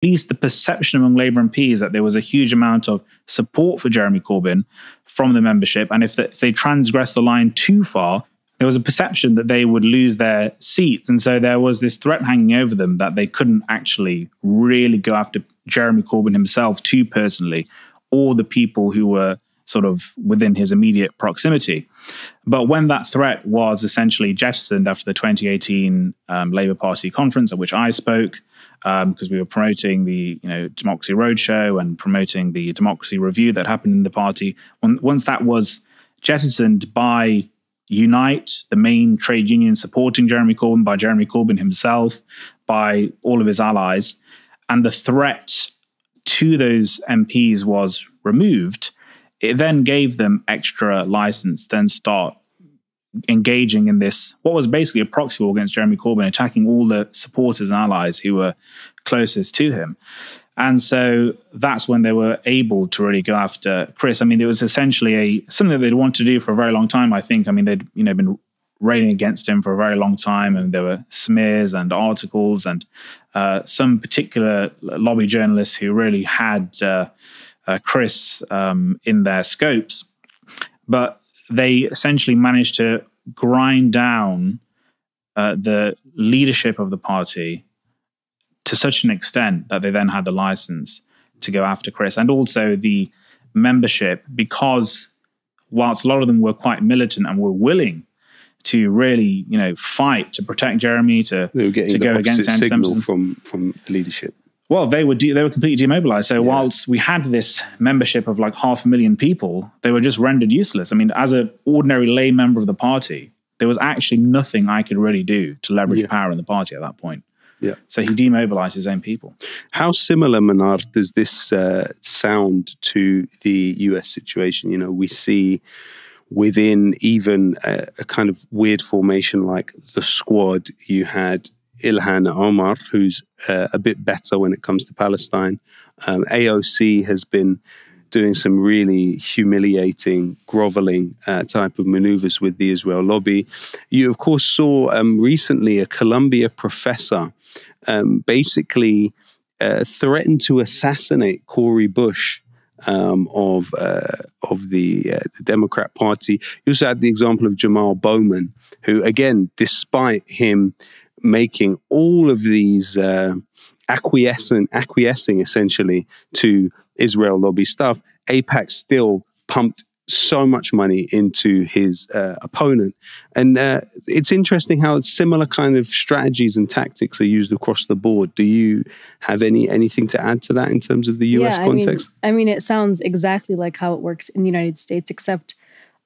least the perception among Labour MPs that there was a huge amount of support for Jeremy Corbyn from the membership. And if they transgressed the line too far, there was a perception that they would lose their seats. And so there was this threat hanging over them that they couldn't actually really go after Jeremy Corbyn himself too personally, or the people who were sort of within his immediate proximity. But when that threat was essentially jettisoned after the 2018 Labour Party conference at which I spoke, because we were promoting the Democracy Roadshow and promoting the Democracy Review that happened in the party, once that was jettisoned by Unite, the main trade union supporting Jeremy Corbyn, by Jeremy Corbyn himself, by all of his allies, and the threat to those MPs was removed, it then gave them extra license, then start engaging in this, what was basically a proxy war against Jeremy Corbyn, attacking all the supporters and allies who were closest to him. And so that's when they were able to really go after Chris. I mean, it was essentially something that they'd wanted to do for a very long time, I think. I mean, they'd been railing against him for a very long time, and there were smears and articles and some particular lobby journalists who really had Chris in their scopes. But they essentially managed to grind down the leadership of the party to such an extent that they then had the license to go after Chris, and also the membership, because whilst a lot of them were quite militant and were willing to really, fight to protect Jeremy, to go against signal from the leadership. Well, they were completely demobilized. So whilst we had this membership of like 500,000 people, they were just rendered useless. I mean, as an ordinary lay member of the party, there was actually nothing I could really do to leverage power in the party at that point. Yeah. So he demobilized his own people. How similar, Mnar, does this sound to the US situation? We see within even a kind of weird formation like the Squad, you had Ilhan Omar, who's a bit better when it comes to Palestine. AOC has been doing some really humiliating, groveling type of maneuvers with the Israel lobby. You, of course, saw recently a Columbia professor basically threatened to assassinate Cori Bush of the Democrat Party. You also had the example of Jamal Bowman, who, again, despite him making all of these acquiescing essentially to Israel lobby stuff, AIPAC still pumped so much money into his opponent. And it's interesting how similar kind of strategies and tactics are used across the board. Do you have anything to add to that in terms of the US context? I mean, it sounds exactly like how it works in the United States, except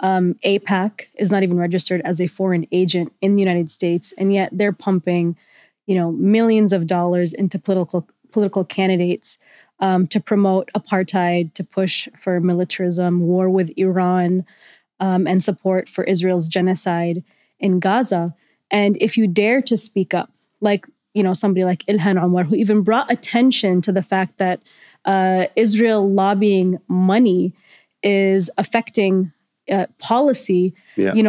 AIPAC is not even registered as a foreign agent in the United States, and yet they're pumping, millions of dollars into political candidates to promote apartheid, to push for militarism, war with Iran, and support for Israel's genocide in Gaza. And if you dare to speak up, like somebody like Ilhan Omar, who even brought attention to the fact that Israel lobbying money is affecting policy,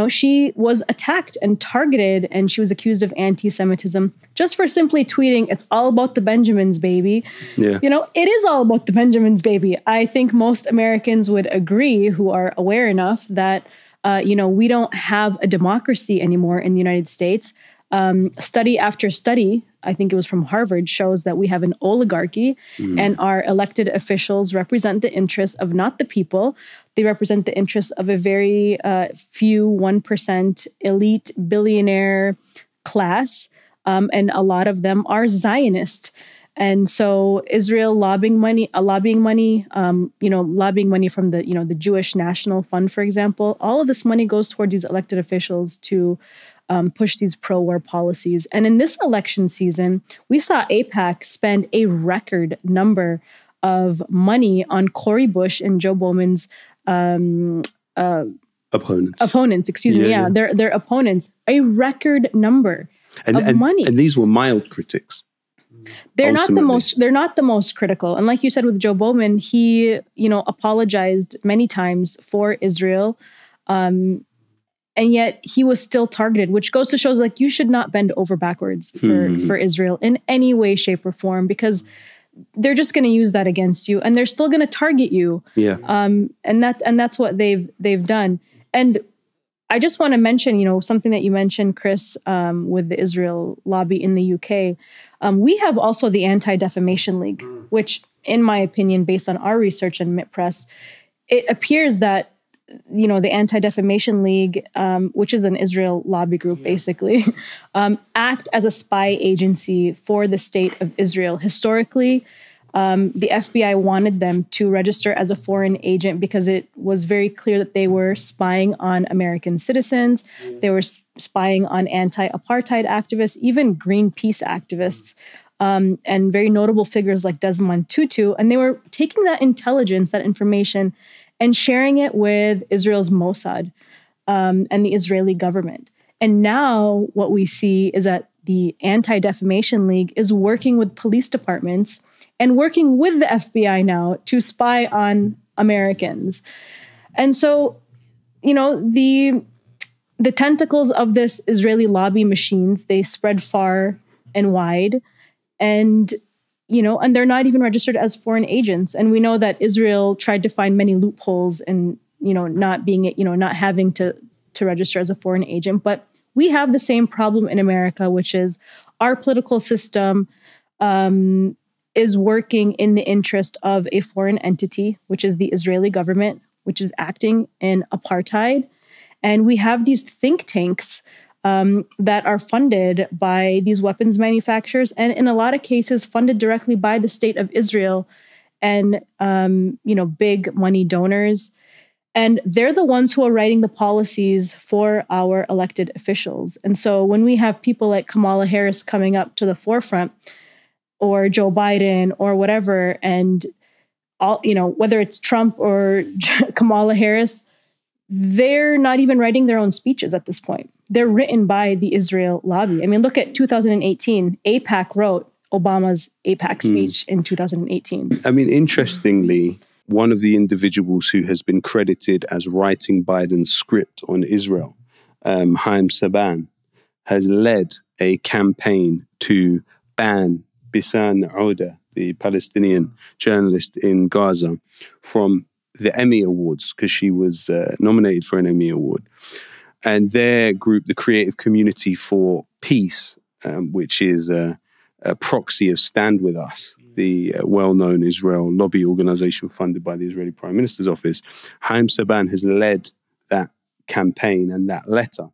she was attacked and targeted, and she was accused of anti-Semitism just for simply tweeting, "It's all about the Benjamins, baby." Yeah. It is all about the Benjamins, baby. I think most Americans would agree, who are aware enough that, we don't have a democracy anymore in the United States. Study after study, I think it was from Harvard, shows that we have an oligarchy, and our elected officials represent the interests of not the people. They represent the interests of a very few 1% elite billionaire class, and a lot of them are Zionist. And so Israel lobbying money from the the Jewish National Fund, for example. All of this money goes toward these elected officials to push these pro-war policies. And in this election season, we saw AIPAC spend a record number of money on Cori Bush and Joe Bowman's opponents. Excuse me. Their opponents. A record number of money. And these were mild critics. They're not the most critical. And like you said with Joe Bowman, he apologized many times for Israel. And yet he was still targeted, which goes to show you should not bend over backwards for Israel in any way, shape, or form, because they're just going to use that against you, and they're still going to target you. Yeah. And that's what they've done. And I just want to mention, something that you mentioned, Chris, with the Israel lobby in the UK. We have also the Anti-Defamation League, which, in my opinion, based on our research and MITpress, it appears that the Anti-Defamation League, which is an Israel lobby group, basically, act as a spy agency for the state of Israel. Historically, the FBI wanted them to register as a foreign agent because it was very clear that they were spying on American citizens. They were spying on anti-apartheid activists, even Greenpeace activists, and very notable figures like Desmond Tutu. And they were taking that intelligence, that information, and sharing it with Israel's Mossad and the Israeli government. And now what we see is that the Anti-Defamation League is working with police departments and working with the FBI now to spy on Americans. And so, the tentacles of this Israeli lobby machines, they spread far and wide. And and they're not even registered as foreign agents. And we know that Israel tried to find many loopholes in, not having to register as a foreign agent. But we have the same problem in America, which is our political system is working in the interest of a foreign entity, which is the Israeli government, which is acting in apartheid. And we have these think tanks that are funded by these weapons manufacturers, and in a lot of cases funded directly by the state of Israel and, big money donors. And they're the ones who are writing the policies for our elected officials. And so when we have people like Kamala Harris coming up to the forefront, or Joe Biden or whatever, and all, whether it's Trump or Kamala Harris, they're not even writing their own speeches at this point. They're written by the Israel lobby. I mean, look at 2018. AIPAC wrote Obama's AIPAC speech in 2018. I mean, interestingly, one of the individuals who has been credited as writing Biden's script on Israel, Haim Saban, has led a campaign to ban Bisan Ouda, the Palestinian journalist in Gaza, from the Emmy Awards, because she was nominated for an Emmy Award. And their group, the Creative Community for Peace, which is a proxy of Stand With Us, the well-known Israel lobby organization funded by the Israeli Prime Minister's office, Haim Saban has led that campaign and that letter